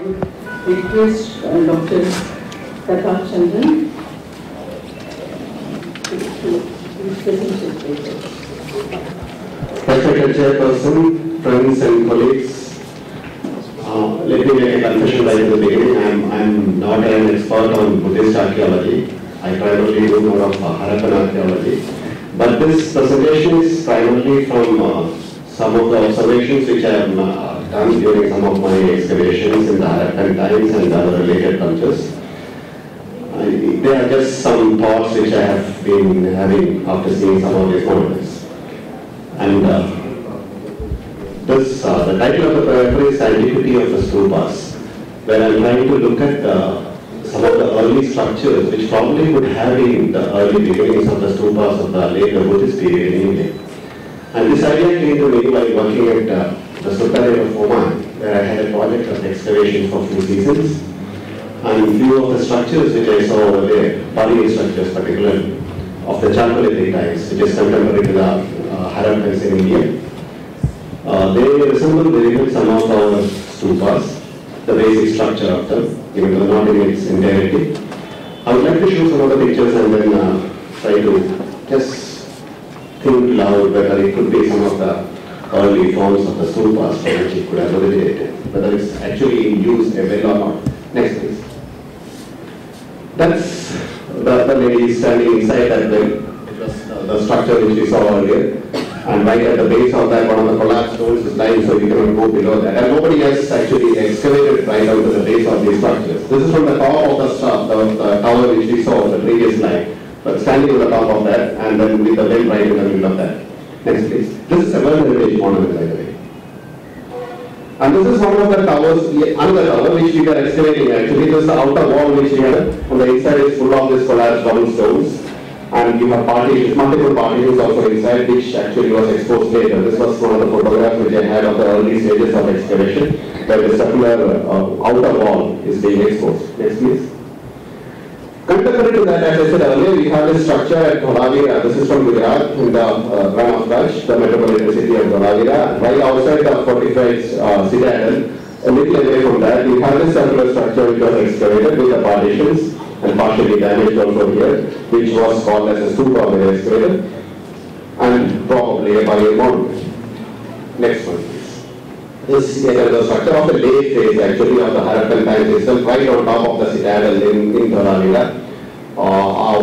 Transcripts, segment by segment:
would request Dr. Prakash Chandran to present his paper. Respected Chairperson, friends and colleagues, let me make a confession right at the beginning. I'm not an expert on Buddhist archaeology. I primarily do more of Harappan archaeology. But this presentation is primarily from some of the observations which I have done during some of my excavations in the Harappan times and other related cultures. There are just some thoughts which I have been having after seeing some of these monuments. And the title of the paper is Antiquity of the Stupas, where I am trying to look at some of the early structures which probably would have been the early beginnings of the stupas of the later Buddhist period in India. And this idea came to me while working at the Sultanate of Oman, where I had a project of excavation for a few seasons. And few of the structures which I saw over there, Pali structures particularly, of the Chalcolithic times, which is contemporary to the Harappans in India, they resemble very much some of our stupas, the basic structure of them, even though not in its entirety. I would like to show some of the pictures and then try to just think loud whether it could be some of the early forms of the stupas from which it could have originated, whether it's actually in use a well or not. Next please. That's the lady standing inside that well. It was the structure which we saw earlier. And right at the base of that, one of the collapsed stones is lying, so you cannot go below that. And nobody has actually excavated right down to the base of these structures. This is from the top of the tower which we saw on the previous slide. But standing on the top of that, and then with the well right in the middle of that. Next please. This is a World Heritage Monument, by the way. And this is one of the towers, another tower which we were excavating actually. This is the outer wall which we had. On the inside is full of this collapsed down stones. And you have partitions, multiple partitions also inside, which actually was exposed later. This was one of the photographs which I had of the early stages of excavation, where the circular outer wall is being exposed. Next please. Contemporary to that, as I said earlier, we have this structure at Dholavira. This is from Gujarat, in the Ran of Kutch, the metropolitan city of Dholavira. Right outside the fortified citadel, a little away from that, we have this circular structure which was excavated with the partitions and partially damaged also here, which was called as a stupa by the excavator, and probably a burial monument. Next one please. This is the structure of the late phase actually of the Harappan times itself, right on top of the citadel in Dholavira.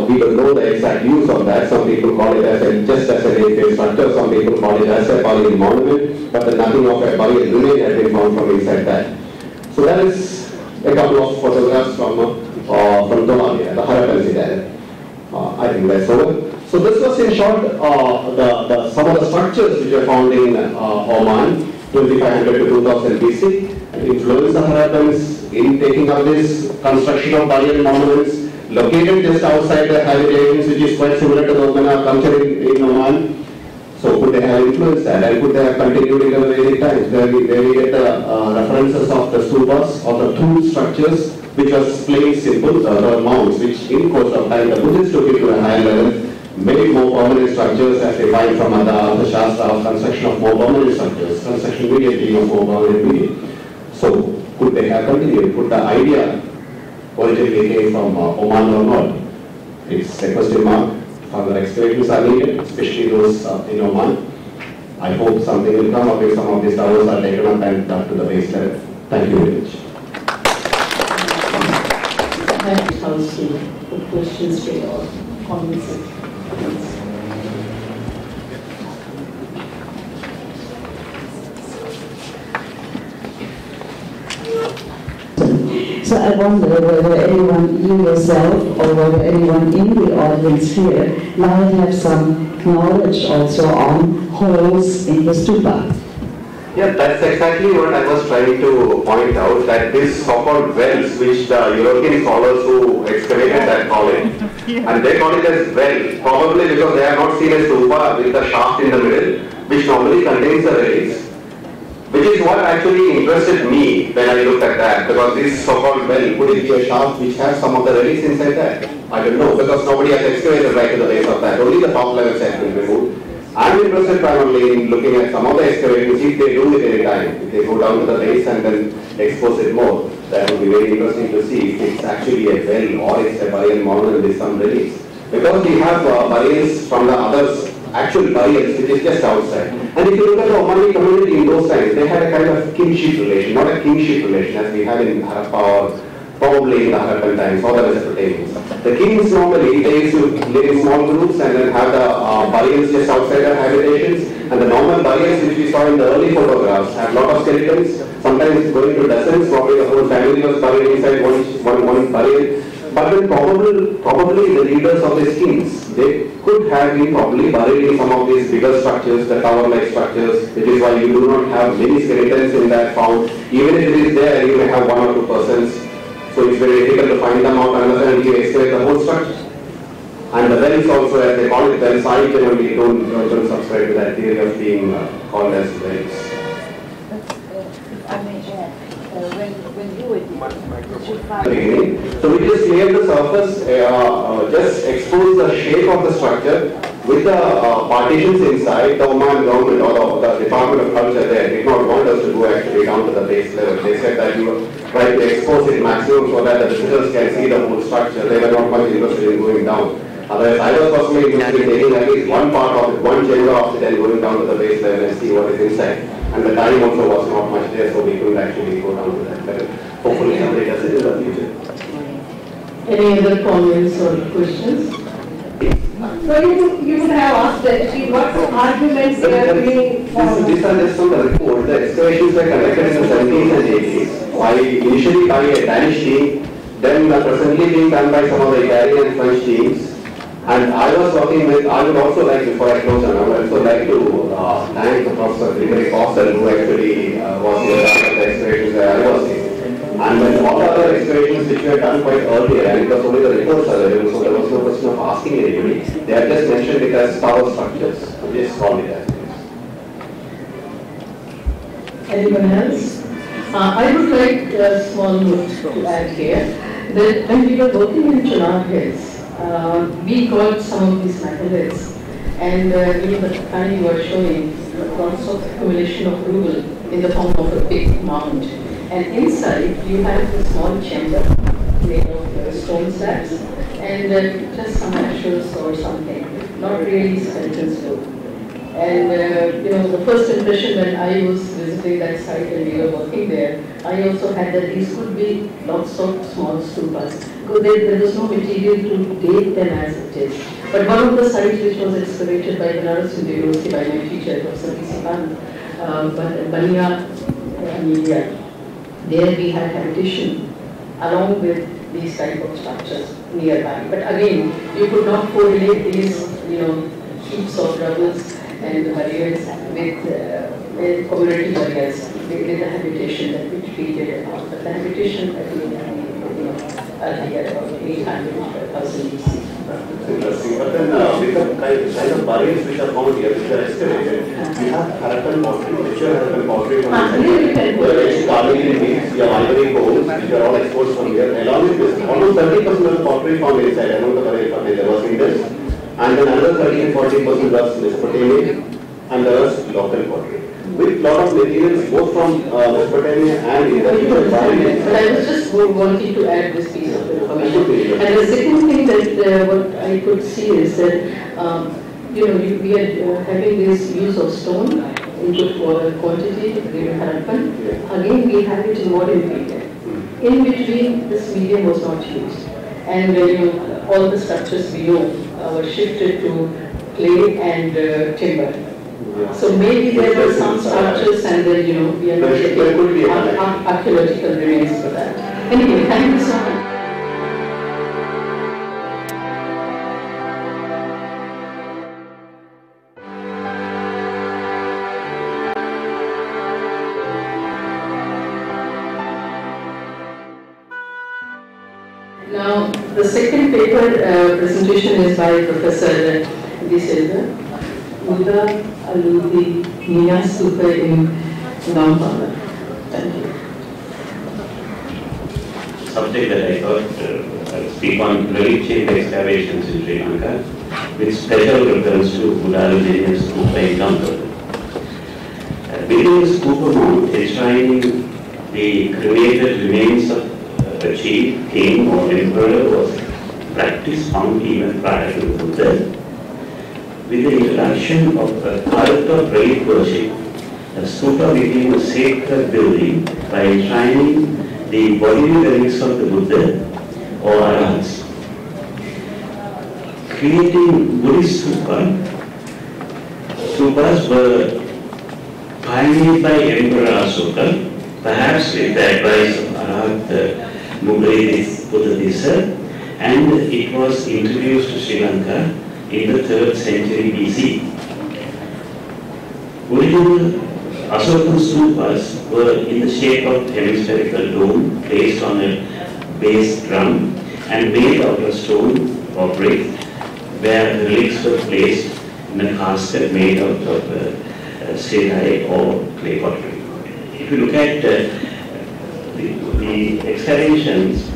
We don't know the exact use of that. Some people call it as just as a late phase structure, some people call it as a burial monument, but nothing of a burial remain has been found from inside that. So that is a couple of photographs from Dholavira, the Harappan citadel. I think that's over. So this was in short some of the structures which were found in Oman, 2500 to 2000 BC, and influenced the Harappans in taking up this construction of burial monuments, located just outside the habitations, which is quite similar to the Oman culture in Oman. So could they have influenced that, and could they have continued in the Vedic times, where we get the references of the stupas, of the two structures, which was plain simple, the mounds, which in course of time the Buddhists took it to a higher level, made more permanent structures as they find from the Shastra of construction of more permanent structures, construction media being of more permanent media. So could they have continued? Could the idea originally came from Oman or not? It's a question mark. Further excavations are needed, especially those in Oman. I hope something will come up if some of these towers are taken up and done to the base level. Thank you very much. House to put questions to your comments. So I wonder whether anyone, you yourself, or whether anyone in the audience here might have some knowledge also on holes in the stupa. Yeah, that's exactly what I was trying to point out, that these so-called wells, which the European scholars who excavated that call it, and they call it as well, probably because they have not seen a stupa with the shaft in the middle, which normally contains the relics, which is what actually interested me when I looked at that, because this so-called well, could it be a shaft which has some of the relics inside that? I don't know, because nobody has excavated right to the base of that, only the top levels have been removed. I'm interested primarily in looking at some of the excavations, if they do it any time, if they go down to the base and then expose it more. that would be very interesting to see if it's actually a well or it's a burial mound with some reliefs. Because we have burials from the others, actual burials, which is just outside. And if you look at the Omani community in those times, they had a kind of kinship relation, not a kingship relation as we have in Harappa or probably in the Harappan times or the Mesopotamians. The kings normally, they used to live in small groups and then have the burials just outside their habitations. And the normal burials which we saw in the early photographs had a lot of skeletons, sometimes going to dozens, probably the whole family was buried inside one burial. But then probably the leaders of these kings, they could have been probably buried in some of these bigger structures, the tower-like structures, which is why you do not have many skeletons in that found. Even if it is there, you may have one or two persons. So it's very difficult to find them out and you excavate the whole structure. And the wells also, as they call it wells, I generally don't subscribe to that theory of being called as wells. When you were so we just clear the surface, just expose the shape of the structure with the partitions inside. The Oman government or the Department of Culture there did not want us to go actually down to the base level. They said that you try to expose it maximum so that the visitors can see the whole structure. They were not much interested in going down. Otherwise, I was personally interested in taking at least one part of it, one chamber of it and going down to the base level and see what is inside. And the time also was not much there, so we couldn't actually go down to that level. Hopefully somebody does it in the future. Any other comments or questions? So you would have asked that what arguments they are being These are just from the report. The excavations were conducted in the 70s and 80s. Initially by a Danish team, then presently being done by some of the Italian and French teams. And I was working with, I would also like, before I close on, I would also like to thank Professor Frederick Ossel, who actually was in charge of the excavations where I was in. And when all the other excavations which were done quite earlier, and it was only the reports available, so there was no question of asking anybody. They have just mentioned it as tower structures. So just call it as it is. Anyone else? I would like a small note to add here that when we were working in Chenab Hills, we got some of these megaliths, and the time you were showing lots of accumulation of rubble in the form of a big mound. And inside you have a small chamber made of stone slabs and just some ashes or something, not really skeletons though. And the first impression when I was visiting that site and we were working there, I also had that these could be lots of small stupas. Because there was no material to date them as it is. But one of the sites which was excavated by Banaras University by my teacher, Professor P.C. Khan, Bania, India, there we had habitation along with these type of structures nearby. But again, you could not correlate these, heaps of rubbles and barriers with community barriers, with the habitation that which we did about. But the habitation earlier about 800,000 BC. Interesting. But then with the kind of burials which are found here, which are excavated, we have Harappan pottery, richer Harappan pottery from the carving in beads, we have ivory bowls, which are all exposed from here. Along with this, almost 30% of pottery found inside, among the burial pottery, there was Indus, and then another 30-40% was Mesopotamian, and there was local pottery. With lot of materials both from Mesopotamia and India. But I was just wanting to add this piece of information. And the second thing that what I could see is that we are having this use of stone in good quantity during Harappan. Again, we have it in modern period. In between, this medium was not used, and all the structures we know were shifted to clay and timber. So maybe there were some structures and then, we are not getting archaeological remains for that. Anyway, thank you so much. Now, the second paper presentation is by Professor D. Silva. Buddha Aludi Nia Stupa in Gampala. Thank you. Subject that I thought I'll speak on relief chamber excavations in Sri Lanka with special reference to Buddha Aludi Stupa in Gampala. Building a stupa mound enshrining the cremated remains of a chief, king or emperor was a practice found even prior to Buddha. With the introduction of a cult of relic worship, the stupa became a sacred building by enshrining the bodily relics of the Buddha or Arahants. Creating Buddhist stupas were pioneered by Emperor Asoka, perhaps with the advice of Arahat Mughal Buddhadisa, and it was introduced to Sri Lanka in the 3rd century BC. Original Asokan stupas were in the shape of hemispherical dome placed on a base drum and made out of stone or brick, where the relics were placed in a casket made out of stearite or clay pottery. If you look at the excavations,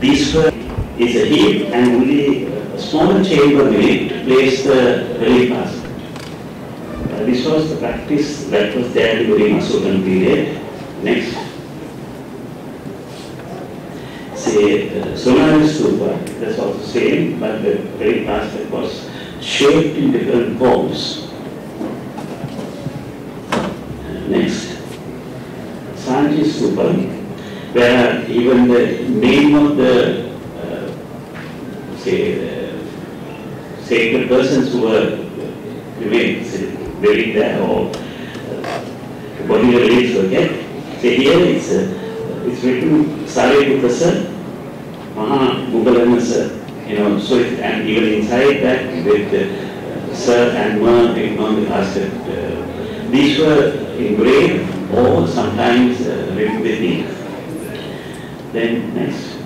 these were is a heap and only a smaller chamber beneath to place the relic basket. This was the practice that was there during Asokan period. Next. Say Sonarara Stupa, that's also same, but the relic basket was shaped in different forms. Next. Sanchi Stupa, where even the name of the sacred persons who were buried there or body relics were kept. Say here it's written Sariputta Maha Mugalanasa, so and even inside that with Sir and Ma on the casket. These were engraved or sometimes written with ink. Then next,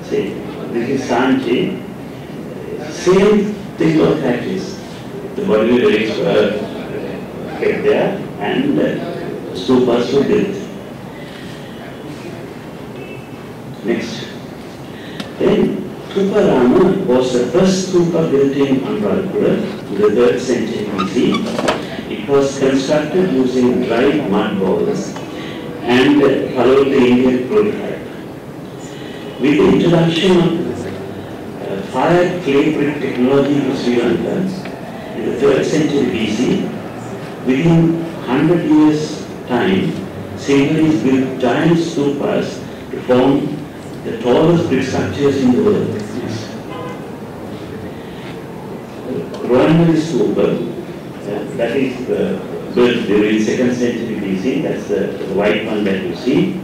say this is Sanchi. Same thing was practiced. The bodily relics were kept there and stupas were built. Next. Then Tuparama was the first stupa built in Anuradhapura in the 3rd century BC. It was constructed using dry mud balls and followed the Indian prototype. With the introduction of fired clay brick technology to Sri Lanka in the 3rd century BC, within 100 years' time, Sinhalese built giant stupas to form the tallest brick structures in the world. Yes. Ruwanmali Stupa, that is built during 2nd century BC, that's the white one that you see.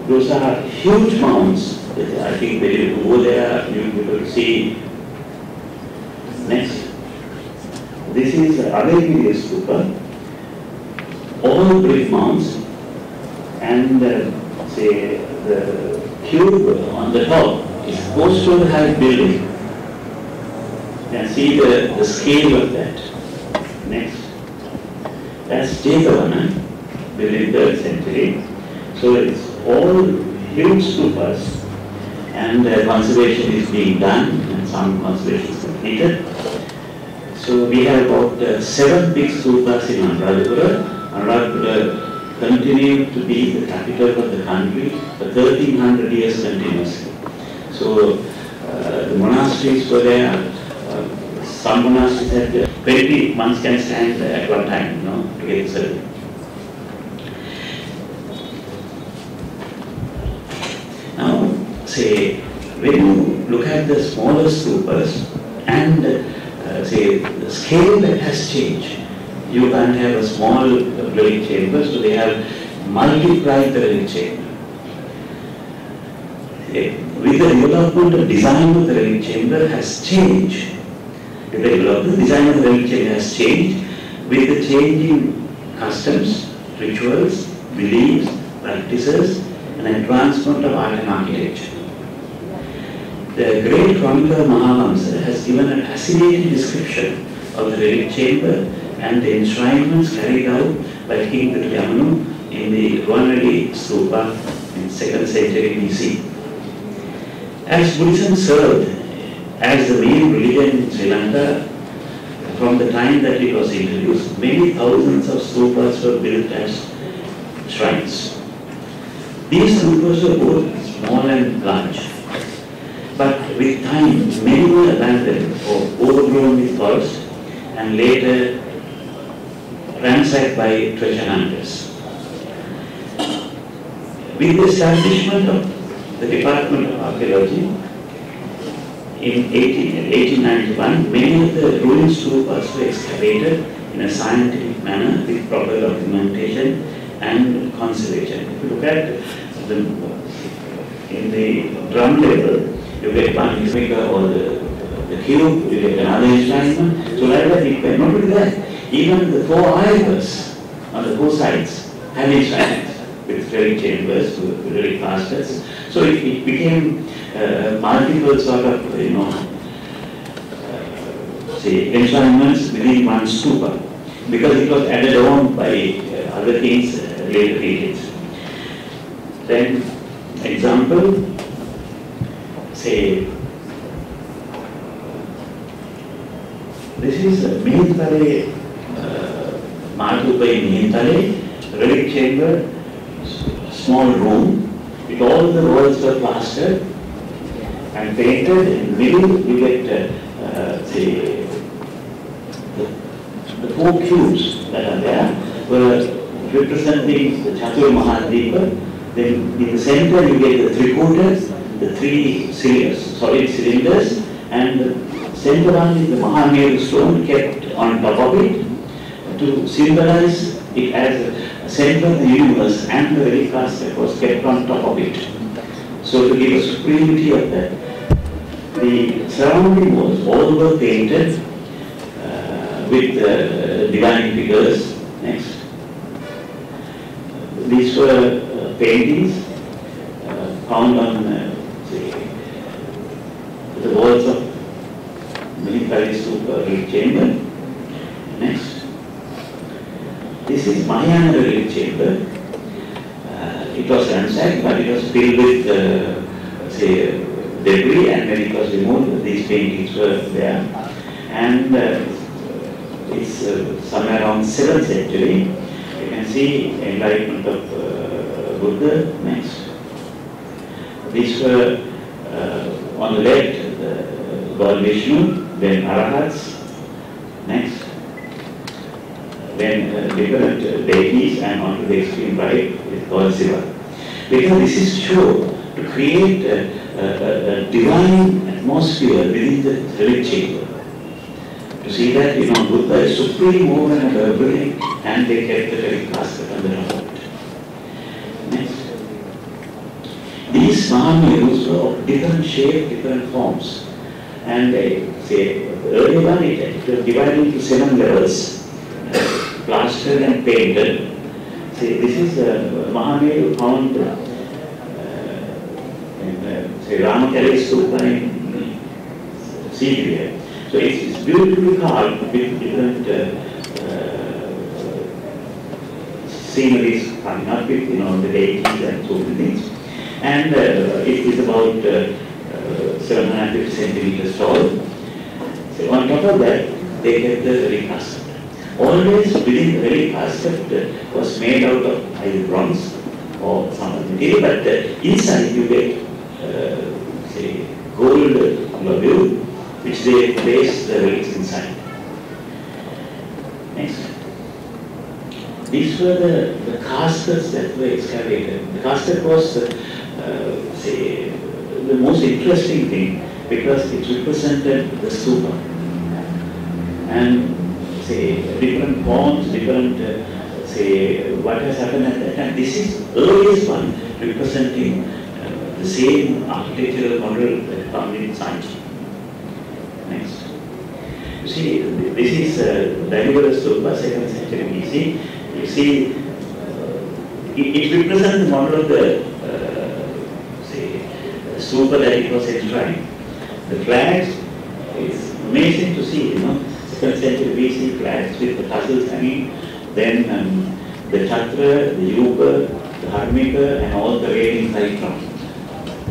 Those are huge mounds. I think they over there you will see. Next. This is Avelgiri Stupa. All brick mounds and say the cube on the top is supposed to have building. You can see the scale of that. Next. That's Jetavana, built in 3rd century. So it's all huge stupas and conservation is being done and some conservation is completed. So we have about 7 big stupas in Anuradhapura. Anuradhapura continued to be the capital of the country for 1300 years continuously. So the monasteries were there. Some monasteries had 20 monks can stand at one time, to get served. Now, say, when you look at the smaller stupas and say the scale that has changed, you can't have a small relic chamber, so they have multiplied the relic chamber. With the development, the design of the relic chamber has changed. With the development, the design of the relic chamber has changed with the changing customs, rituals, beliefs, practices, and advancement of art and architecture. The great chronicler Mahavamsa has given a fascinating description of the relic chamber and the enshrinements carried out by King Pittuyamanu in the Ruwanmali Stupa in 2nd century BC. As Buddhism served as the main religion in Sri Lanka from the time that it was introduced, many thousands of stupas were built as shrines. These stupas were both small and large. But with time, many were abandoned or overgrown with forest and later ransacked by treasure hunters. With the establishment of the Department of Archaeology in 1891, many of the ruined stupas were excavated in a scientific manner with proper documentation and conservation. If you look at in the drum level, you get one figure or the cube, you get another enshrinement. So like that, not only that, even the 4 idols on the 4 sides have enshrinements with relic chambers, with relic caskets. So it became multiple sort of, say, enshrinements within one stupa, because it was added on by other kings later periods. Then, example, say, this is Mihintale, Matupa in Mihintale, relic chamber, small room, with all the walls were plastered and painted. In the middle, you get, say, the 4 cubes that are there were representing the Chatur Mahadeepa. Then in the center, you get the Trikutas, the 3 solid cylinders, and the center one is the Mahameru stone kept on top of it to symbolize it as a center of the universe, and the relic casket was kept on top of it. So to give a supremacy of that. The surrounding walls all were painted with divine figures. Next. These were paintings found on the walls of Mihintale Stupa relic chamber. Next. This is Mahayana relic chamber. It was ransacked, but it was filled with, say, debris, and when it was removed, these paintings were there. And it's somewhere around 7th century. You can see enlightenment of Buddha. Next. These were on the left, God Vishnu, then Arahats. Next. Then different deities, and on the extreme right with God Shiva. Because this is shown to create a divine atmosphere within the relic chamber. To see that, Buddha is supreme over and above everything, and they kept the relic casket on the top of it. Next. These Mahamerus were of different shape, different forms. And say, the early one, it was divided into 7 levels. Plastered and painted. See, this is Mahameru found in say Ramakale Stupa in Syria. So it's beautifully carved with different sceneries coming up with the deities and so many things. And it is about 750 centimeters tall. So on top of that, they get the relic casket. Always within the relic casket was made out of either bronze or some other material, but inside you get, say, gold globule, which they place the relics inside. Next. These were the caskets that were excavated. The casket was, say, the most interesting thing because it represented the stupa. And say, different forms, different, say, what has happened at that time. This is earliest one representing the same architectural model that found in Sanchi. Next. You see, this is Dalivara Stupa, 2nd century BC. You see, it represents the model of the, say, stupa that it was enshrined. The flags is amazing to see, 2nd century BC flags with the tassels hanging, then the chakra, the yuga, the harmika, and all the railings right from.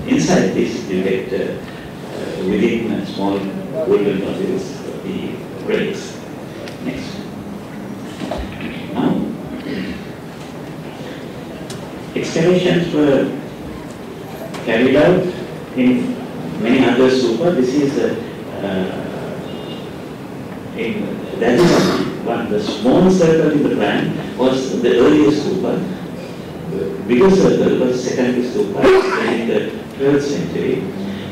Inside this, you get within small golden nodules the relics. Next. Now, excavations were carried out in many other stupa. This is in the small circle in the plan was the earliest stupa. The bigger circle was secondary stupa in the 12th century.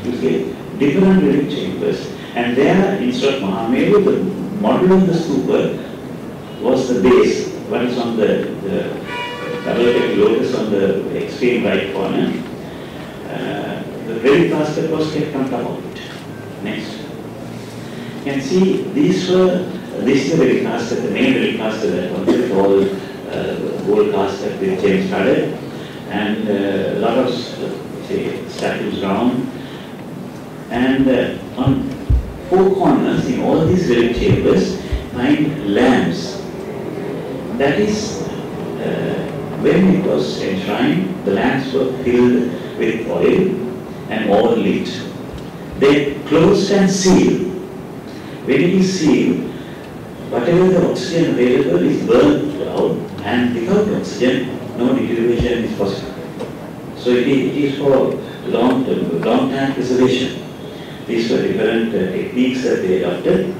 You get different relic chambers, and there instead of Mahameru, the model of the stupa was the base. One is on the double-headed lotus on the extreme right corner. The relic basket was kept on top of it. Next. You can see this is the relic basket, the main relic basket that was with all gold casket with gems studded, and a lot of statues round. And on four corners in all these relic chambers find lamps. That is, when it was enshrined, the lamps were filled with oil and all lit. They closed and sealed. When it is sealed, whatever the oxygen available is burnt out, and without oxygen, no deterioration is possible. So it is for long-term preservation. These were different techniques that they adopted.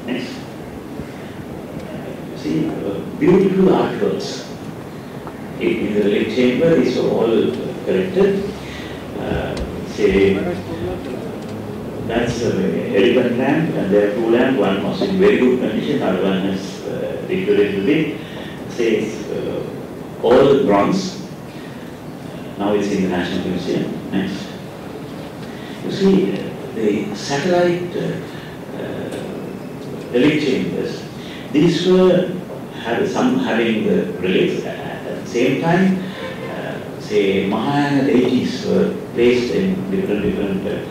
Next. See, beautiful artworks. In the relic chamber, these were all corrected. That's an elephant lamp, and there are two lamps. One was in very good condition, the other one has deteriorated. Says all bronze. Now it's in the National Museum. Next. You see, the satellite relic chambers, these were some having the relics. At the same time, say Mahayana deities were placed in different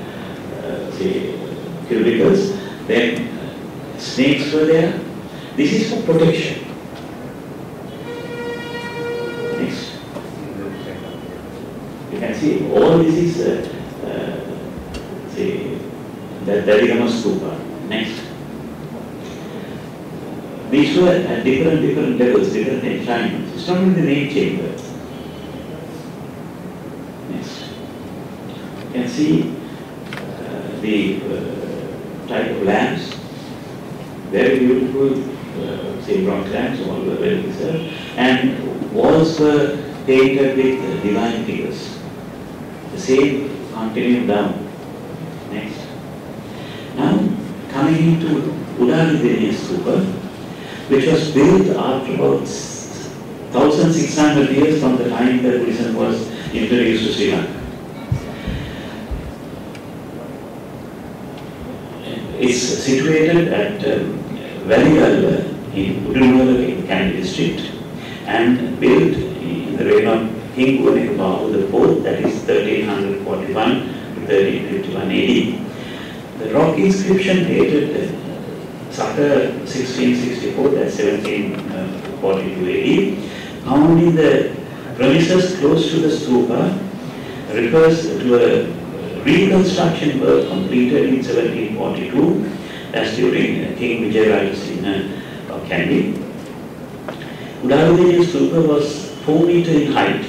cubicles. Then snakes were there. This is for protection. Next. You can see all this is that Darigama stupa. Next. These were at different levels, different enshrinements. It's not in the main chamber. Next. You can see the type of lamps, very beautiful, bronze lamps, all were well preserved, and walls were painted with divine figures. The same continuing down. Next. Now, coming into Udaliveniya stupa, which was built after about 1,600 years from the time that Buddhism was introduced to Sri Lanka. It's situated at Valleygal in Udunmala in Kandy district, and built in the reign of King Uwanekabahu IV, that is 1341 to 1351 AD. The rock inscription dated after 1664, that's 1742 AD, found in the premises close to the stupa, refers to a reconstruction work completed in 1742, that's during King Vijayarajasena of Kandy. Udaliveniya stupa was 4 meters in height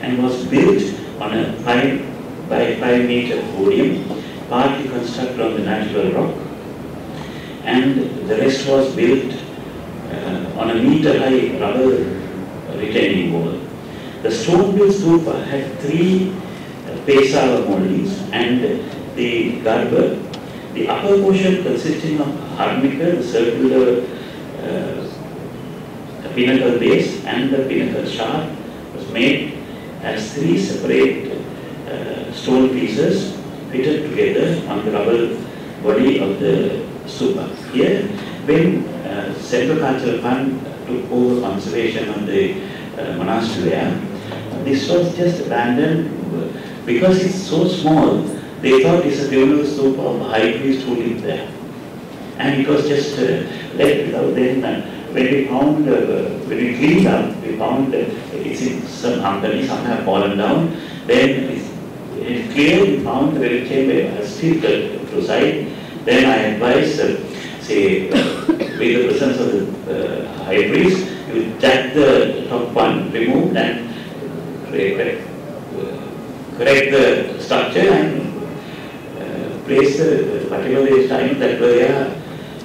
and was built on a 5 by 5 meter podium, partly constructed on the natural rock, and the rest was built on a meter high rubber retaining wall. The stone-built stupa had 3 Pesava moldings and the garbha, the upper portion consisting of armica, the circular pinnacle base, and the pinnacle shaft was made as 3 separate stone pieces fitted together on the rubble body of the stupa. Here, when Central Cultural Fund took over conservation of the monastery, this was just abandoned because it's so small. They thought it's a funeral stupa of a high priest who lived there, and it was just left without them. When we found, when we cleaned up, we found it's in some company, some have fallen down. Then it's clear, we found the relic chamber has still to side. Then I advised, with the presence of the high priest, you jack the top one, remove, and correct the structure and place the particular time that were there.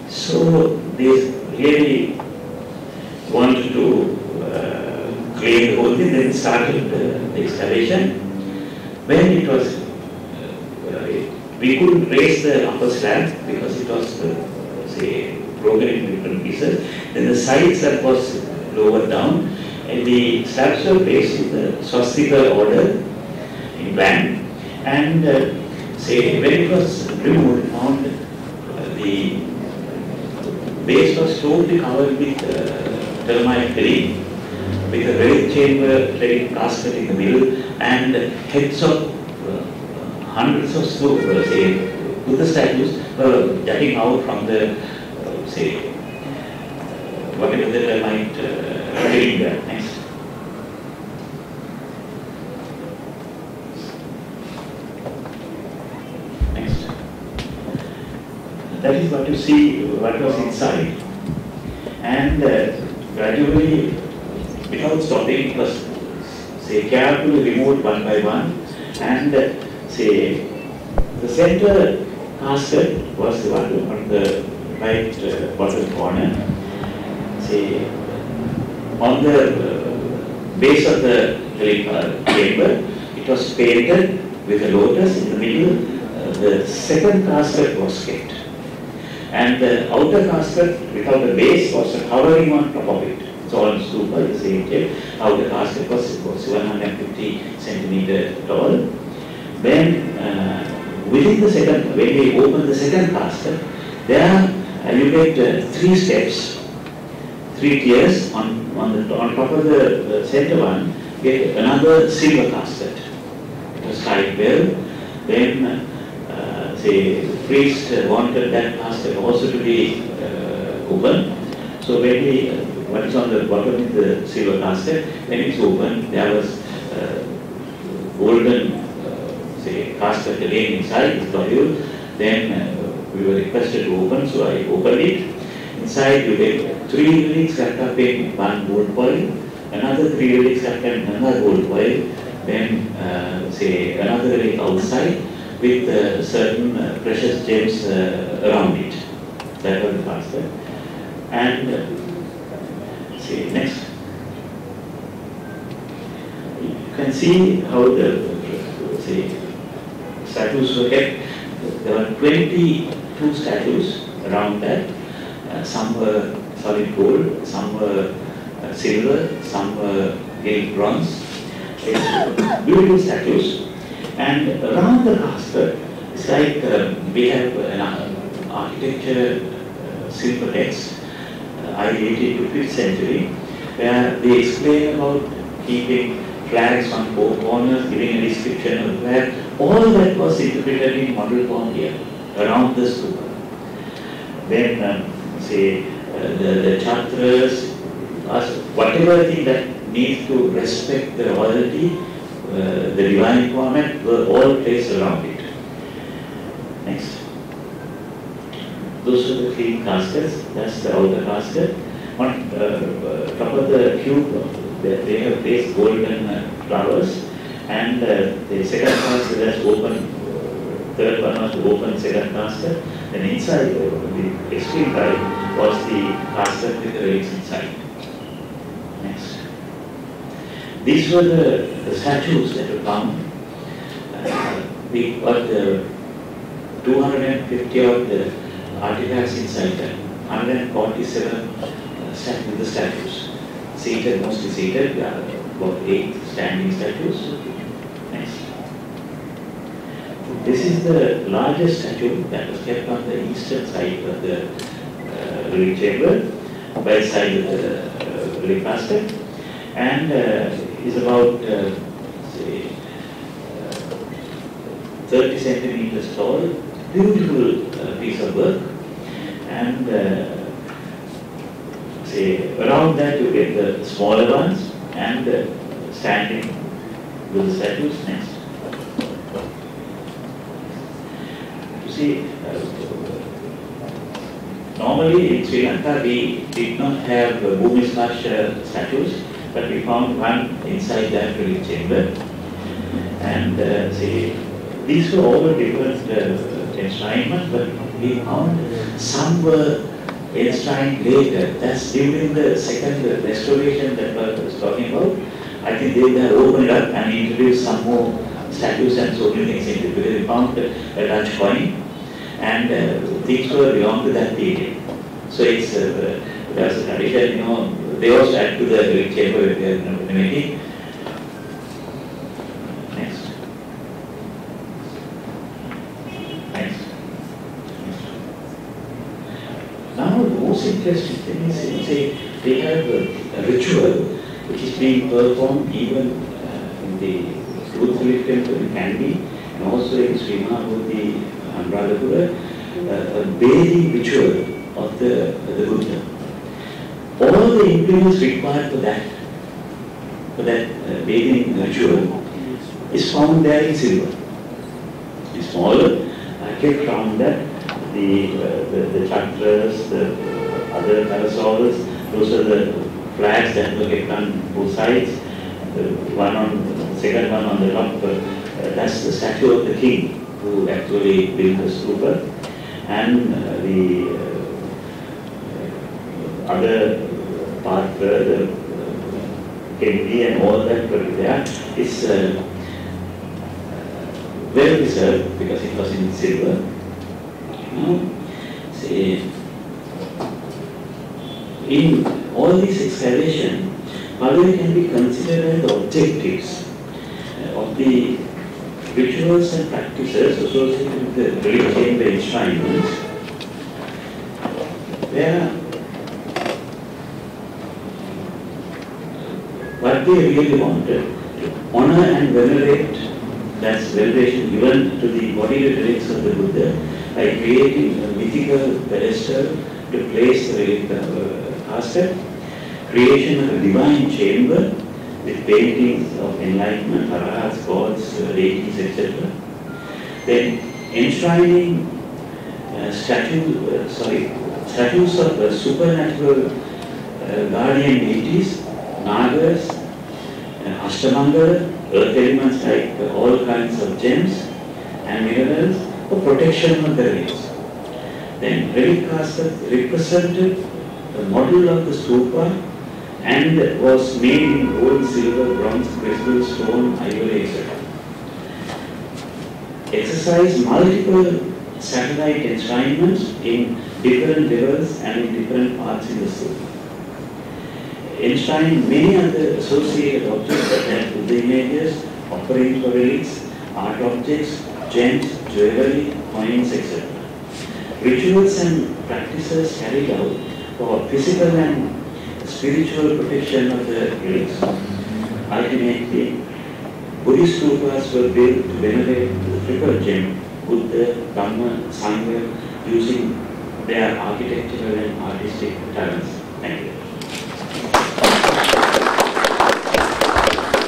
So they really wanted to clean the whole thing, then started the installation. When it was, we couldn't raise the upper slab because it was, say, broken into different pieces. Then the sides that was lowered down, and the slabs were placed in the swastika order in plan. And say, when it was removed, found the base was totally covered with termite filling, with a relic chamber, relic casket in the middle, and heads of hundreds of say, Buddha statues were jutting out from the, say, whatever the termite filling there. Next. Next. That is what you see, what was inside. And gradually, without stopping, it was, say, carefully removed one by one. And say, the center casket was the one on the right bottom corner. Say, on the base of the chamber, it was painted with a lotus in the middle. The second casket was kept. And the outer casket without the base was a covering on top of it. It's all stupa, the same shape. Outer casket was 150 centimeter tall. Then within the second, when we open the second casket, there you get 3 steps, 3 tiers. On top of the center one, you get another silver casket. It was tied well. Then say, the priest wanted that casket also to be open. So when we, what is on the bottom is the silver casket, when it's open, there was golden, say, casket again inside, it's valuable. Then we were requested to open, so I opened it. Inside you get 3 relics wrapped up in one gold foil, another 3 relics wrapped in another gold foil, then say, another relic outside, with certain precious gems around it. That was the casket. And see, next. You can see how the statues were kept. There were 22 statues around that. Some were solid gold, some were silver, some were gilt bronze. It's beautiful statues. And around the casket, it's like we have an architecture silver text, I-18 to 5th century, where they explain about keeping flags on 4 corners, giving a description of the flag. All that was interpreted in model form here, around the stupa. Then, say, the chatras, whatever thing that needs to respect the royalty, the divine requirement were all placed around it. Next. Those are the 3 caskets. That's the outer casket. On top of the cube, they have placed golden flowers. And the second casket that's open, third one was the open second casket. Then inside, the extreme right, was the casket with the relics inside. Next. These were the statues that were found. We got 250 odd artifacts inside them. 147 statues. Seated, mostly seated, about 8 standing statues. Next. This is the largest statue that was kept on the eastern side of the relic chamber, by the side of the relic casket, and is about, say, 30 centimeters tall, beautiful piece of work, and say, around that you get the smaller ones, and standing with the statues. Next. You see, normally in Sri Lanka we did not have Bhumislasha statues, but we found one inside that relic chamber. And say, these were all different enshrinements, but we found some were enshrined later. That's during the second restoration that I was talking about. I think they have opened up and introduced some more statues and so many things into it. Because we found a Dutch coin and things were beyond to that period. So it's there's a tradition, you know, they also add to the Greek chamber with their community. Next. Next. Now the most interesting thing is they have a ritual which is being performed even in the Truthfully temple in Kandy and also in Sri Mahabodhi Anuradhapura, a bathing ritual of the Buddha. All the ingredients required for that bathing ritual is found there in silver. It's smaller, I kept found that the chakras, the other parasols, those are the flags that were kept on both sides. The second one on the top, that's the statue of the king who actually built the stupa. And the other part, the Kennedy and all that there is well preserved because it was in silver. See, in all these excavations, Paloi can be considered as the objectives of the rituals and practices associated with the relic chamber enshrinements, where what they really wanted to honor and venerate, that's veneration given to the body relics of the Buddha by creating a mythical pedestal to place the relic casket, creation of a divine chamber with paintings of enlightenment, arahats, gods, deities, etc. Then enshrining statues of supernatural guardian deities, nagas, ashtamangala, earth elements like all kinds of gems and minerals for protection of the relics. Then relic casket represented the model of the stupa and was made in gold, silver, bronze, crystal, stone, ivory, etc. Exercised multiple satellite enshrinements in different levels and in different parts in the stupa. Enshrined many other associated objects such as Buddha images, offerings for relics, art objects, gems, jewelry, coins, etc. Rituals and practices carried out for physical and spiritual protection of the relics. Ultimately, Buddhist stupas were built to venerate the triple gem, Buddha, Dhamma, Sangha, using their architectural and artistic talents. Thank you.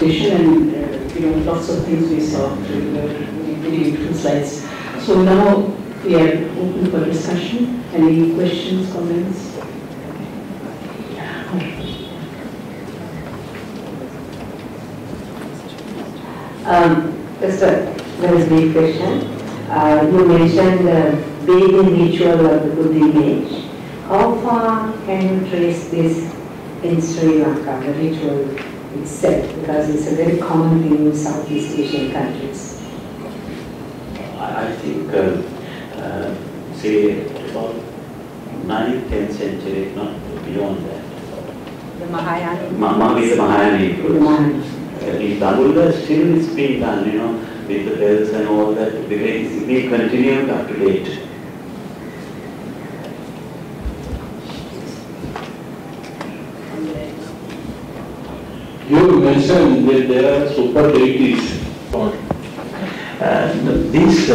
And lots of things we saw during the very beautiful slides. So now we are open for discussion. Any questions, comments? Just a very brief question. You mentioned the bathing ritual of the Buddha image. How far can you trace this in Sri Lanka, the ritual itself? Because it's a very common thing in Southeast Asian countries. I think, say, about 9th, 10th century, not beyond that. The Mahayana? The Mahayana influence. In Tamil, still it's being done, with the bells and all that, because it's being continued up to date. You mentioned that there are super deities. These,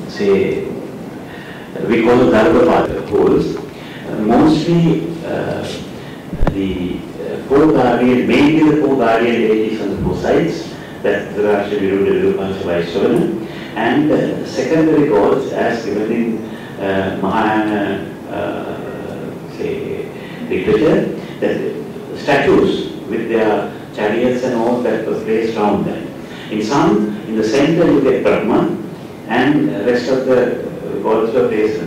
say, we call them Dharmapada holes. Mostly the four guardian, mainly the four guardian deities on the four sides, that's Dhritarashtra, Viruddha, Virupaksha, Vaishravana, and secondary gods as given in Mahayana, say, literature, that statues with their chariots and all that were placed around them. In some, in the center you get Brahma, and the rest of the gods were placed.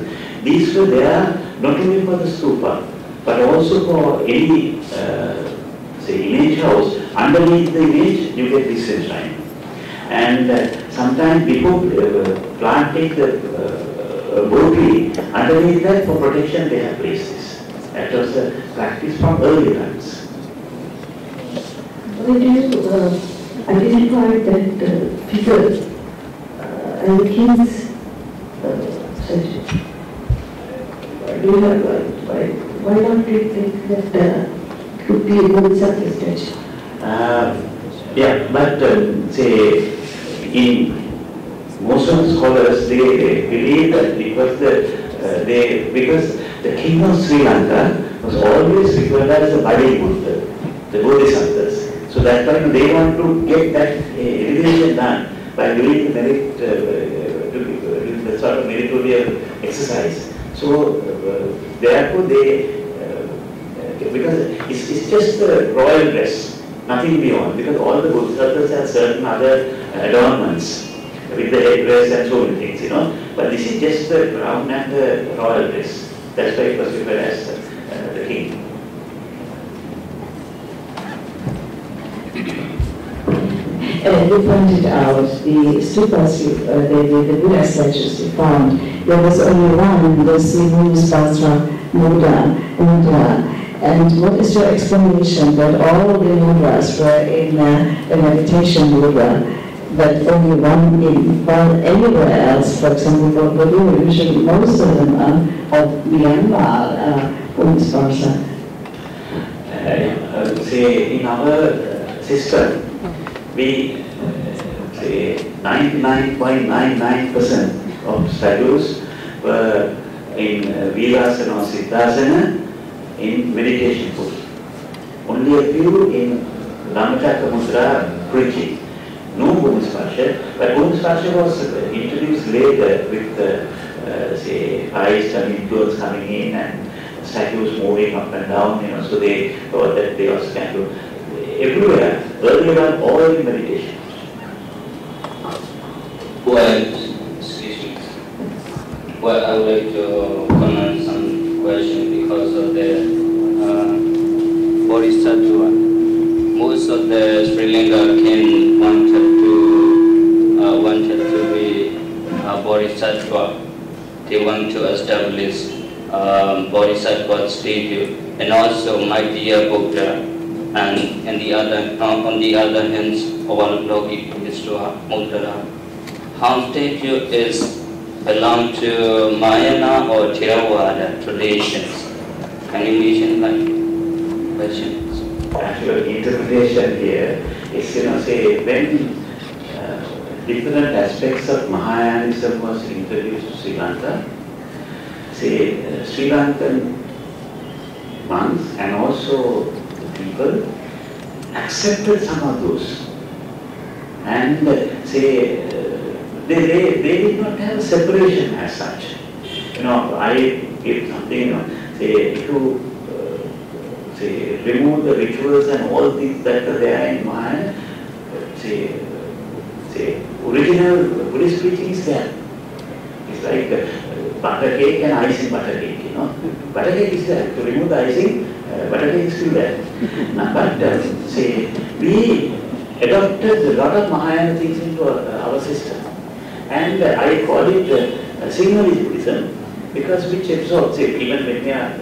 These were there not only for the stupa, but also for any, say, image house. Underneath the image, you get this shrine. And sometimes people plant the botry underneath that for protection. They have placed this. That was the practice from early times. When you identify that figure and the king's statue, do you have why not do you think that could be a Bodhisattva statue? Yeah, but say in most of the scholars they believe that it was because the king of Sri Lanka was always referred as the Bali Buddha, the Bodhisattvas. So that's why they want to get that elevation done by doing the merit, the sort of meritorial exercise. So therefore because it's just the royal dress, nothing beyond, because all the Bodhisattvas have certain other adornments with the headdress and so many things, But this is just the crown and the royal dress. That's why it was referred as the king. You pointed out the stupas, the Buddha statues you found. There was only one, the Srivastra Mudra. And what is your explanation that all the mudras were in a meditation mudra, but only one in, while anywhere else, for example, Bollywood, usually most of them are of Myanmar, Unsparsa? Say, in our system, we say 99.99% of statues were in Virasana or Siddhasana in meditation pose. Only a few in Lamachaka Mudra preaching. No Bhumisparsha, but Bhumisparsha was introduced later with say 5 stunning girls coming in and statues moving up and down, so they thought that they also can do everywhere. Earlier on, all in meditation. Well, I would like to comment some question because of the Bodhisattva. Most of the Sri Lanka king wanted to be a Bodhisattva. They want to establish Bodhisattva statue and also mightier Buddha. And on the other hand, Avalokiteshvara Mudra. How statue is belong to Mahayana or Theravada traditions? Can you mention that questions? Actual interpretation here is, say when different aspects of Mahayanism was introduced to Sri Lanka, say Sri Lankan monks and also the people accepted some of those, and say they did not have separation as such. I give something, say if you say remove the rituals and all things that are there in Mahayana, say original Buddhist preaching is there. It's like butter cake and icing butter cake, Butter cake is there. To remove the icing, butter cake is still there. But say we adopted a lot of Mahayana things into our system. And I call it signalist Buddhism, because which absorbs it, even when they are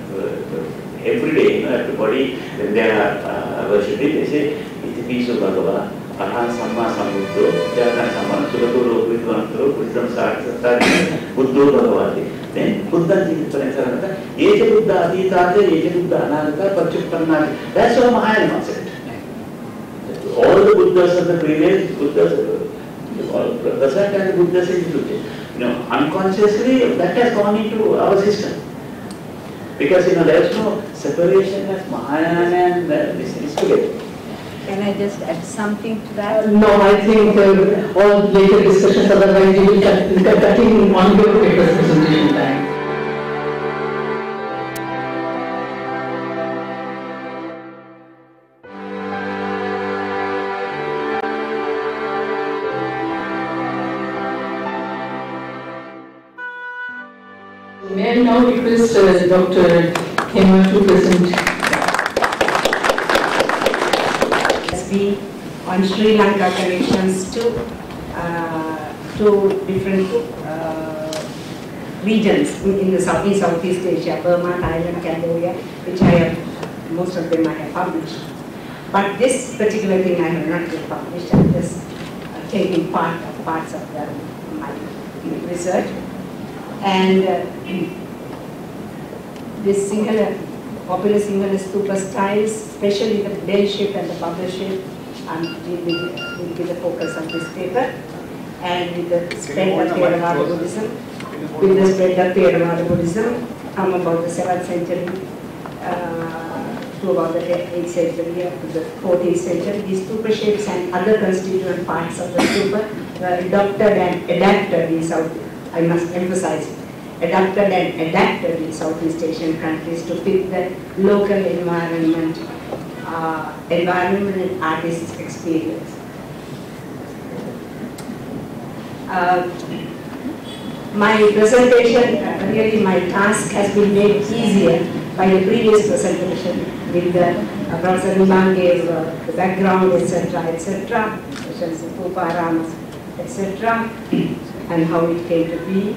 every day, everybody, when they are worshipping, they say, it's a piece of Bhagava, Arhan Samma Sambuddho, Jatan Samma, Sugaturo, Vidvantaro, Buddhism Sarasatari, Buddho Bhagavati. Then Buddha is different. Yeja Buddha Aditata, Yeja Buddha Anagata, Pachupannati. That's our Mahayana concept. All the Buddhas of the previous Buddhas, Prasad and the Buddhas is included. Unconsciously that has gone into our system. Because there is no separation as Mahayana and this is together. Can I just add something to that? No, I think all later discussions, otherwise you will cutting on your paper's presentation time. now request Dr. Khema to present. Has been on Sri Lanka connections to different regions in Southeast Asia, Burma, Thailand, Cambodia, which I have, most of them I have published. But this particular thing I have not yet published. I'm just taking parts of my research. And this popular singular stupa styles, especially the bell shape and the bubble shape, will be the focus of this paper. And with the spread of Theravada Buddhism, from about the 7th century to about the 8th century up to the 14th century, these stupa shapes and other constituent parts of the stupa were adopted and adapted in I must emphasize, adapted and adapted in Southeast Asian countries to fit the local environment and artist's experience. My presentation, really my task has been made easier by the previous presentation with the Professor Niman gave the background, etc., such as the Thuparama, etc., and how it came to be.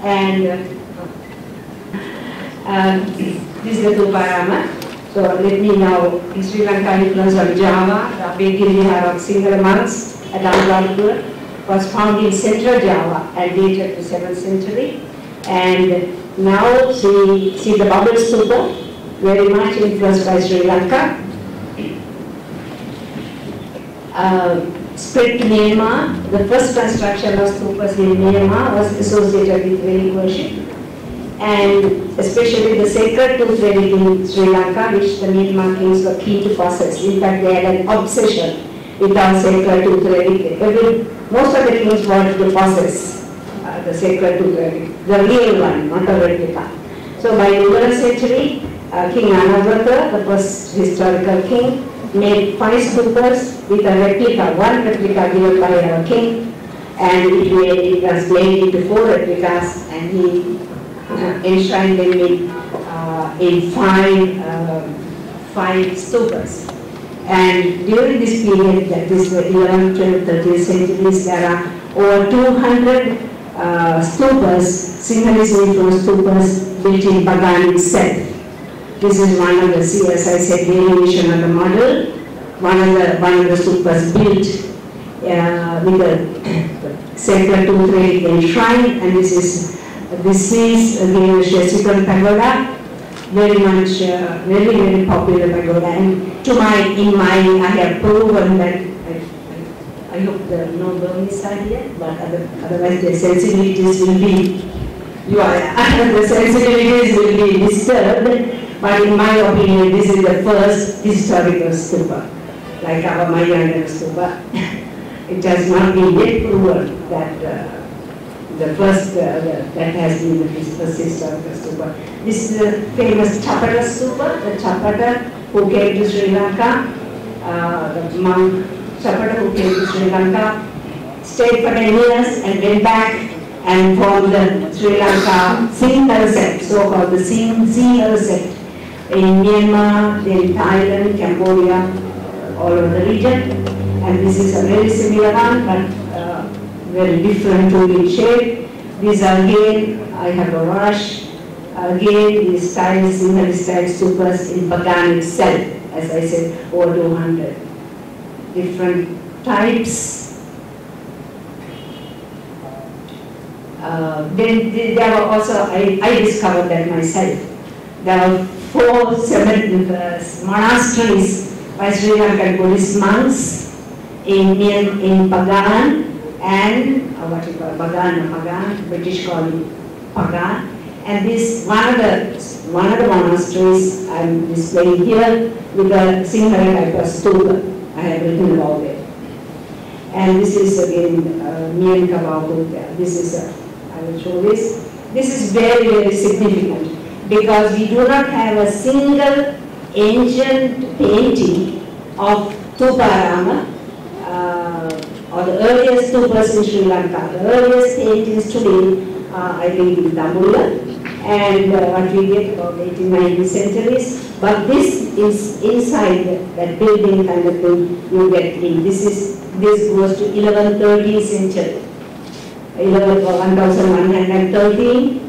And this is the Thuparama. So let me now, in Sri Lanka influence of Java, the Abhayagiri Vihara of Sinhala monks at Anuradhapura was found in central Java and dated to 7th century. And now see the bubble stupa, very much influenced by Sri Lanka. Spread to Myanmar, the first construction of stupas in Myanmar was associated with Vedic worship, and especially the sacred tooth relic in Sri Lanka, which the Myanmar kings were keen to possess. In fact, they had an obsession with our sacred tooth relic. Most of the kings wanted to possess the sacred tooth relic, the real one, not a replica. So by the 11th century, King Anavrata, the first historical king, made 5 stupas with a replica, one replica given by our king, and it was made into 4 replicas, and he enshrined them in 5 stupas. And during this period, that is the 11th, 12th, 13th centuries, there are over 200 stupas, Sinhalese influenced stupas built in Bagan itself. This is one of the, as I said, variation of the model. One of the stupas built with a central tooth relic enshrined, and this is again Shesikan Pagoda, very much very popular pagoda. And I have proven that. I hope there are no Burmese are here, but otherwise the sensibilities will be the sensibilities will be disturbed. But in my opinion, this is the first historical stupa, like our Mayana stupa. It has not been yet proven that the first that has been the first historical stupa. This is the famous Chapata stupa, the Chapata who came to Sri Lanka, the monk Chapata who came to Sri Lanka, stayed for 10 years and went back and formed the Sri Lanka Sinhala sect, so-called the Sinhala sect, in Myanmar, in Thailand, Cambodia, all over the region. And this is a very similar one, but very different in shape. These are again, I have a rush. Again, these styles, Sinhala style stupas in Bagan itself, as I said, over 200 different types. Then there were also, I discovered that myself. There were 4 monasteries by Sri Lankan Buddhist monks in Bagan and what you call Bagan, British call it Bagan. And this one of the monasteries I'm displaying here with a Sinhala type of stupa. I have written about it. And this is again Mien Kababu. This is I will show this. This is very, very significant because we do not have a single ancient painting of Thuparama or the earliest stupas in Sri Lanka. The earliest paintings today, I think, in Dambulla, and what we get about 18th-19th centuries. But this is inside that building kind of thing you get in. This goes to 11th-13th century. 1113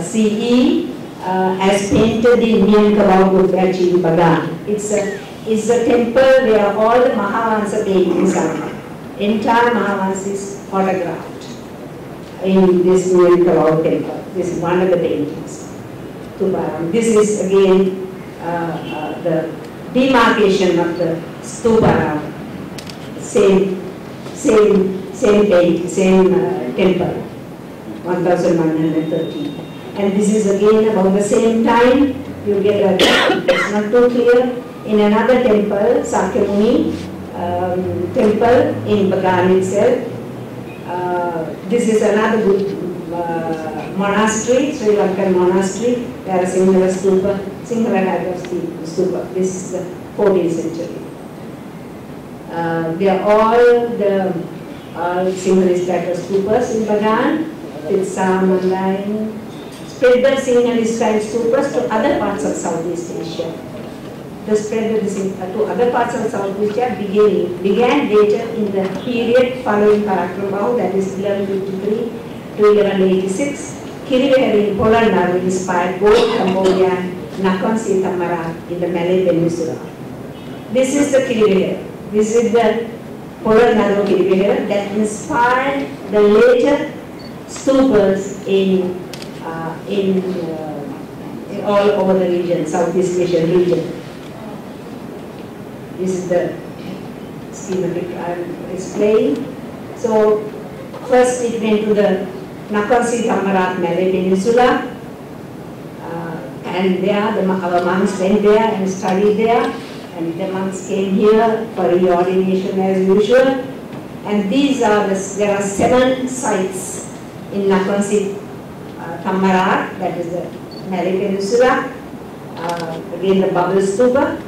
CE as painted in Minangkabau in Bagan. It's a temple where all the Mahavansa paintings are. Entire Mahavansa is photographed in this Minangkabau temple. This is one of the paintings. This is again the demarcation of the Stupa. Same temple, 1113. And this is again about the same time. You get it's not too clear. In another temple, Sakyamuni temple in Bagan itself. This is another good monastery, Sri Lankan monastery. There are Sinhala stupa, Sinhala type of stupa. This is the 14th century. They are all the Sinhalese type of stupas in Bagan, with some online. Spread the Sinhalese type stupas to other parts of Southeast Asia. The spread of to other parts of Southeast Asia began later in the period following Parakramahu, that is 1153 to 1186. Kirivehari in Polanaru inspired both Cambodia and Nakhon Si Thammarat in the Malay Peninsula. This is the Kirivehari. This is the Polanaru Kirivehari that inspired the later stupas in all over the region, Southeast Asian region. This is the schematic I am explaining. So first it went to the Nakhon Si Thammarat Malay Peninsula, and there our monks went there and studied there, and the monks came here for reordination as usual. And these are there are 7 sites in Nakhon Si Thammarat, that is the Malay Peninsula. Again the bubble stupa,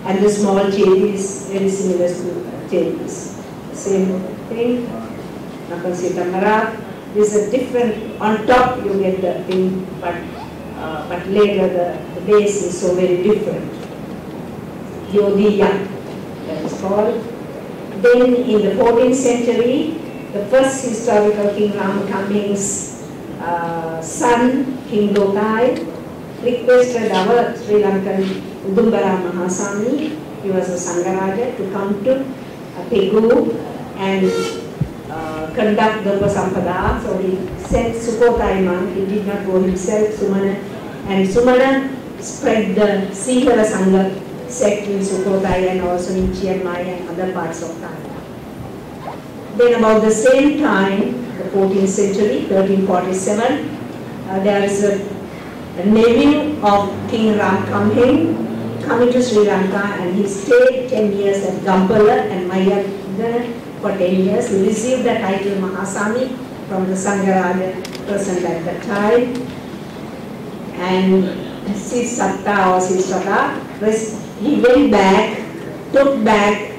and the small chedis, very similar to chedis. Same thing, Nakhon Si Thammarat. This is a different, on top you get the thing, but later the base is so very different. Yodiya, that is called. Then in the 14th century, the first historical King Ram Cumming's son, King Dokai, requested our Sri Lankan Udumbara Mahasami, he was a Sangaraja, to come to Pegu and conduct Durga Sampada. So he sent Sukhothai monk, he did not go himself, Sumana, and Sumana spread the Sinhala Sangha sect in Sukhothai and also in Chiang Mai and other parts of Thailand. Then about the same time, the 14th century, 1347, there is a nephew of King Ram Kamheng coming to Sri Lanka, and he stayed 10 years at Gampala and Mayagana for 10 years. He received the title Mahasami from the Sangaraja present at that time. And Sisatta or Sisata, he went back, took back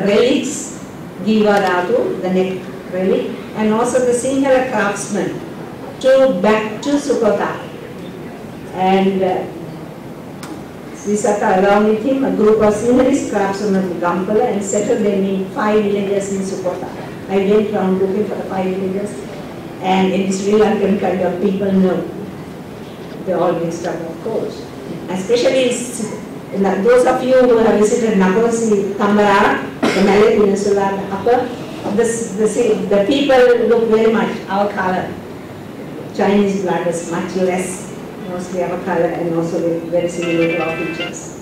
relics, Givaratu, the neck relic, and also the Sinhala craftsmen back to Sukhothai. And Sisata along with him, a group of Sinhalese craftsmen of Gampala, and settled them in 5 villages in Sukhothai. I went around looking for the 5 villages, and in Sri Lankan kind of people know. They all mixed up, of course. Especially those of you who have visited Nakhon Si Thammarat, the Malay Peninsula, the upper, the people look very much our color. Chinese blood is much less, mostly our color, and also very similar to our features.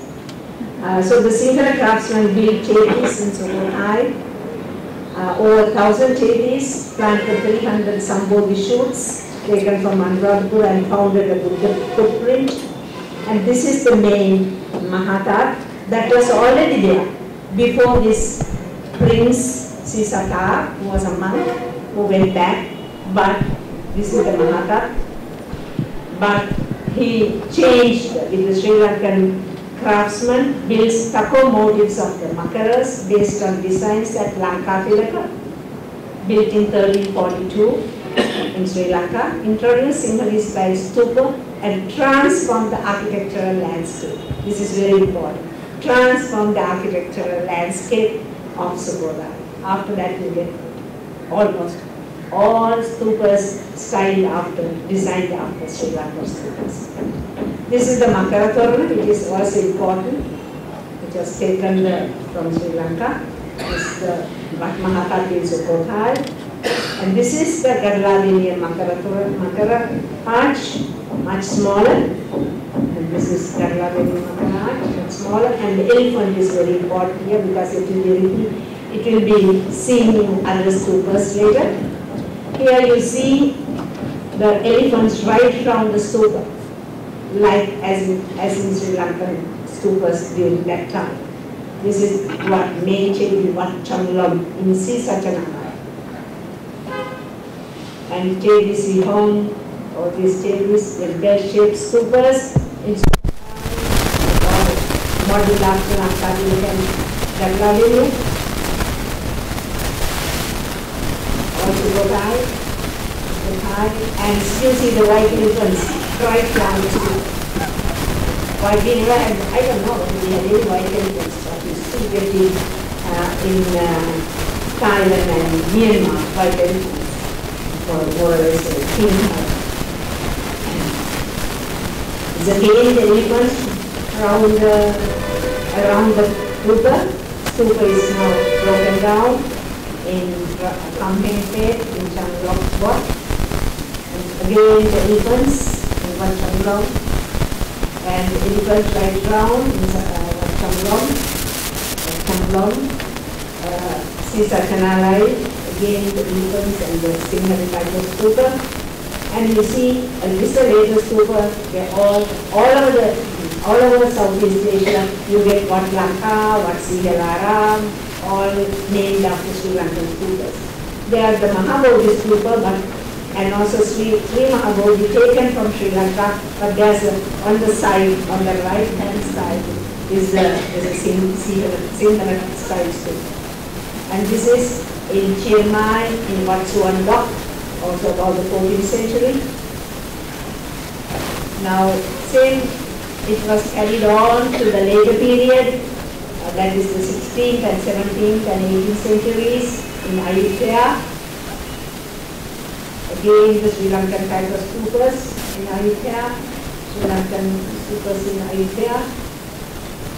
So the Sinhala craftsmen built chedis in Sukhothai, over 1,000 chedis, planted 300 Sambodhi shoots, taken from Anuradhapur and founded a Buddha footprint. And this is the main Mahatat that was already there before this Prince Sisata, who was a monk, who went back, but this is the Mahatat. But he changed with the Sri Lankan craftsman, built stucco motifs of the Makaras based on designs at Lanka Tilaka, built in 1342. in Sri Lanka, introduced Sinhalese style stupa and transformed the architectural landscape. This is very important. Transform the architectural landscape of Subodha. After that you get almost all stupas designed after Sri Lanka stupas. This is the Makara Torana, which is also important, which was taken from Sri Lanka. This is the Mahakati in Sukhothai. And this is the Gadladinian Makara Torana, Makara arch, much smaller. And this is Gadladinian Makara arch, much smaller. And the elephant is very important here because it will be seen in other stupas later. Here you see the elephants right from the stupa, like as in Sri Lankan stupas during that time. This is what Meche, what Chamlam in Sisachanamaya. And JDC home, or these JDs, the bell-shaped stupas, in model after Akadi and Gadladinian. Also go high, and still see the white elephants right down the street. White elephants, I don't know if we had any white elephants, but you still get in Thailand and Myanmar, white elephants, or more or less king. The again the elephants around the stupa. Stupa is now broken down in Kamhenpet, in Changlong spot. And again the elephants in Wat Changlong. And the elephants right round in Wat Changlong. Sisachanalai, again the elephants and the Sinhalese type of stupa. And you see a little later stupa, they're all over Southeast Asia, you get Wat Lanka, Wat Sihalaram, all named after Sri Lankan stupas. They are the Mahabodhi stupa, and also Sri Mahabodhi taken from Sri Lanka, but there's on the side, on the right hand side, is a Sinhalese style stupa. And this is in Chiang Mai, in Wat Suan Lok, also about the 14th century. Now, same, it was carried on to the later period, that is the 16th and 17th and 18th centuries in Ayutthaya. Again, the Sri Lankan type of stupas in Ayutthaya, Sri Lankan stupas in Ayutthaya.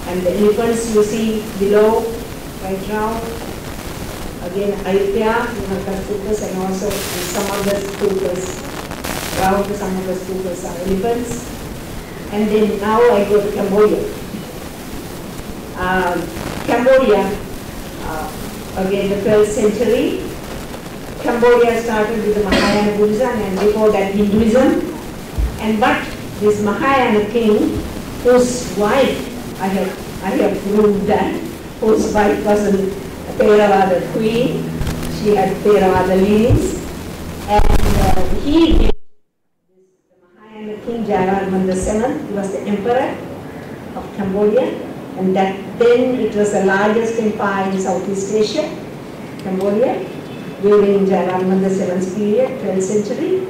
And the elephants you see below, right now. Again, Ayutthaya, Sri Lankan stupas, and also some of the stupas, around some of the stupas are elephants. And then now I go to Cambodia. Cambodia, again the 12th century. Cambodia started with the Mahayana Buddhism and before that Hinduism. But this Mahayana king, whose wife, I have proved that, whose wife was a Theravada queen, she had Theravada leanings, and he did the Mahayana king Jayavarman VII, he was the emperor of Cambodia, and that then it was the largest empire in Southeast Asia, Cambodia, during Jayavarman VII's period, 12th century.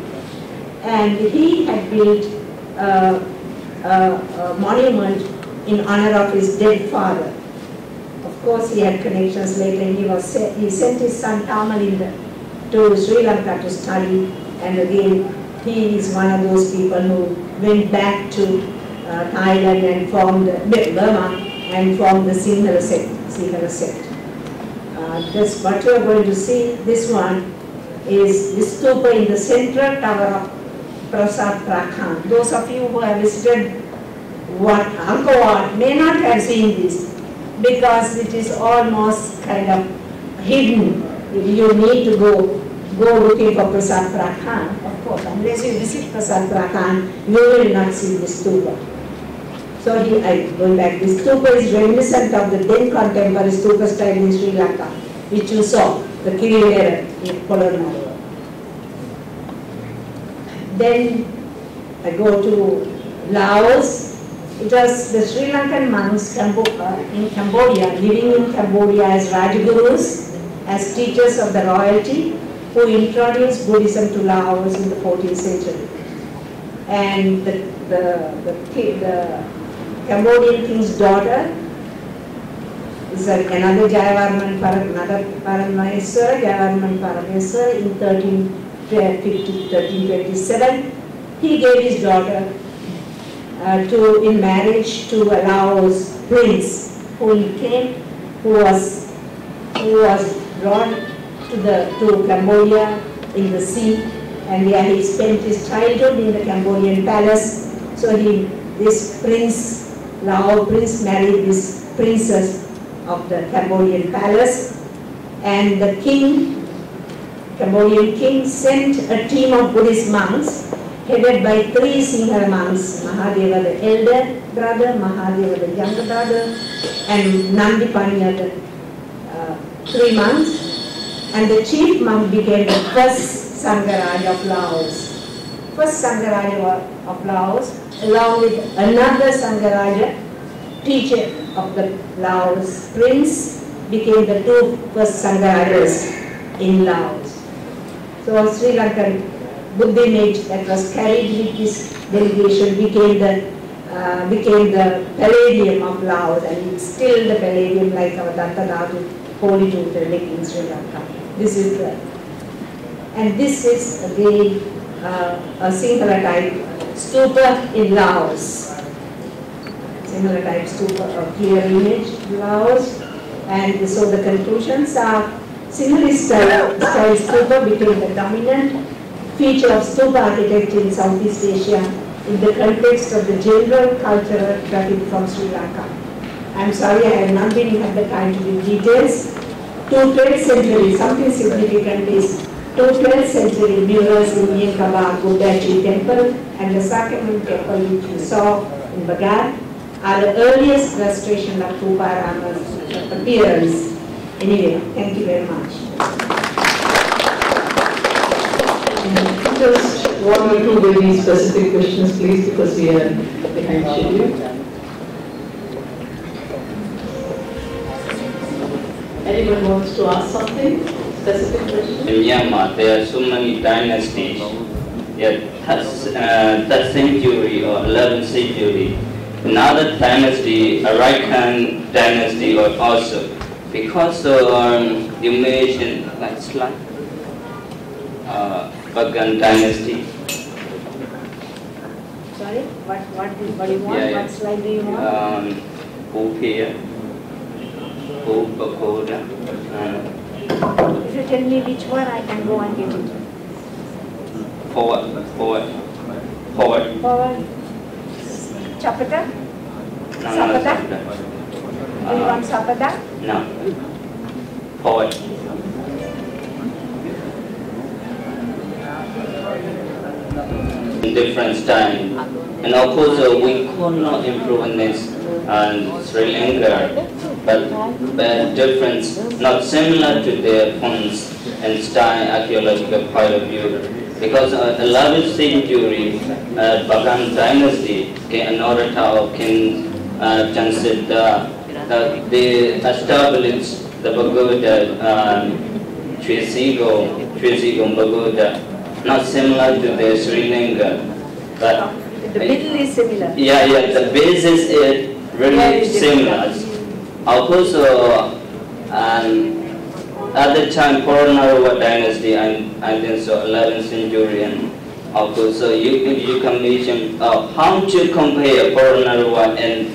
And he had built a monument in honor of his dead father. Of course, he had connections later. He sent his son Tamalinda to Sri Lanka to study, and again, he is one of those people who went back to Thailand and formed Burma and formed the Sinhala sect. This, what you are going to see, this one is the stupa in the central tower of Prasad Prakhan. Those of you who have visited Angkor Wat may not have seen this because it is almost kind of hidden. You need to go looking for Prasad Prakhan. Of course, unless you visit Prasad Prakhan, you will not see the stupa. So going back, this stupa is reminiscent of the then contemporary stupa style in Sri Lanka, which you saw, the Kirivera in Colonel. Then I go to Laos. It was the Sri Lankan monks in Cambodia, living in Cambodia as Rajagurus, as teachers of the royalty, who who introduced Buddhism to Laos in the 14th century. And the Cambodian king's daughter is another Jayavarman Parameswara, Jayavarman Parameswara in 1327. He gave his daughter in marriage to a Laos prince who was brought to Cambodia in the sea, and there he spent his childhood in the Cambodian palace. So this prince, Lao prince, married this princess of the Cambodian palace, and the Cambodian king sent a team of Buddhist monks headed by 3 Sinhala monks, Mahadeva the elder brother, Mahadeva the younger brother, and Nandi Panya the 3 monks. And the chief monk became the first Sangharaja of Laos. First Sangharaja of Laos, along with another Sangharaja, teacher of the Laos prince, became the 2 first Sangharajas in Laos. So Sri Lankan Buddha image that was carried with this delegation became the Palladium of Laos, and it's still the Palladium like our Dattadhatu holy tooth relic in Sri Lanka. This is a Sinhala type stupa in Laos. Sinhala type stupa, a clear image in Laos. And so the conclusions are Sinhalese style stupa became the dominant feature of stupa architecture in Southeast Asia in the context of the general cultural traffic from Sri Lanka. I'm sorry I have not had the time to give details. 12th century, something significant is 12th century murals in Menkaba Buddhaji temple and the Sakaman temple which you saw in Bagad are the earliest restoration of Tuparama's appearance. Anyway, thank you very much. Just 1 or 2 very specific questions, please, because we are behind schedule. Anyone wants to ask something? Specific question? In Myanmar, there are so many dynasties. Yet, 3rd century or 11th century, another dynasty, Arakan dynasty, or also because you mentioned like slide. Bagan dynasty. Sorry, what do you want? Yeah. What slide do you want? Upia, Upakoda. If you tell me which one, I can go and get it. Forward. Chapata? No, Sapata? no, Do you want Sapata? no. Forward. Different style, and of course we could not improve on this Sri Lanka, but difference, not similar to their fonts and style archaeological point of view, because 11th century Bagan dynasty, another of King Chansiddha, they established the Pagoda, Tresigong Pagoda, not similar to the Sri Lanka, but the middle is similar. Yeah, the basis is really similar. Also, at the time, Poranaruwa dynasty, I think so, 11th century, and also you can mention how to compare Poranaruwa and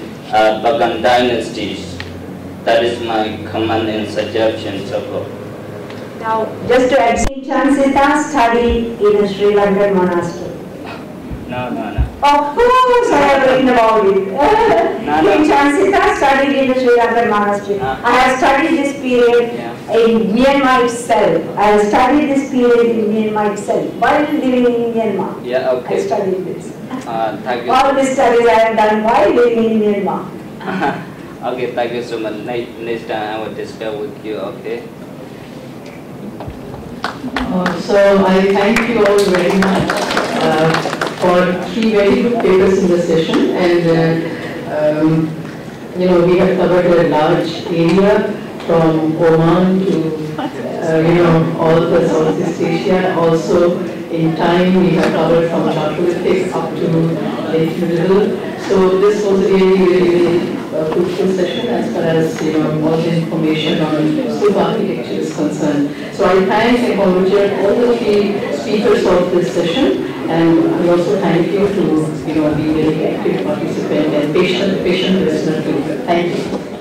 Bagan dynasties. That is my comment and suggestion. Now, just to add, Chansiddha studied in a Sri Lankan monastery. No. Of course, I have written about it. King Chansiddha studied in the Sri Lankan monastery. I have studied this period in Myanmar itself. I have studied this period in Myanmar itself while living in Myanmar. Yeah, okay. I studied this. Thank you. All these studies I have done while living in Myanmar. Okay, thank you so much. Next time I will discuss with you, okay? So I thank you all very much for 3 very good papers in the session, and we have covered a large area from Oman to, all the Southeast Asia. Also, in time, we have covered from Chalcolithic up to Lake Middle. So this was really fruitful session as far as all the information on stupa architecture is concerned. So I thank and congratulate all the three speakers of this session, and I also thank you to be very active participant and patient listener too. Thank you.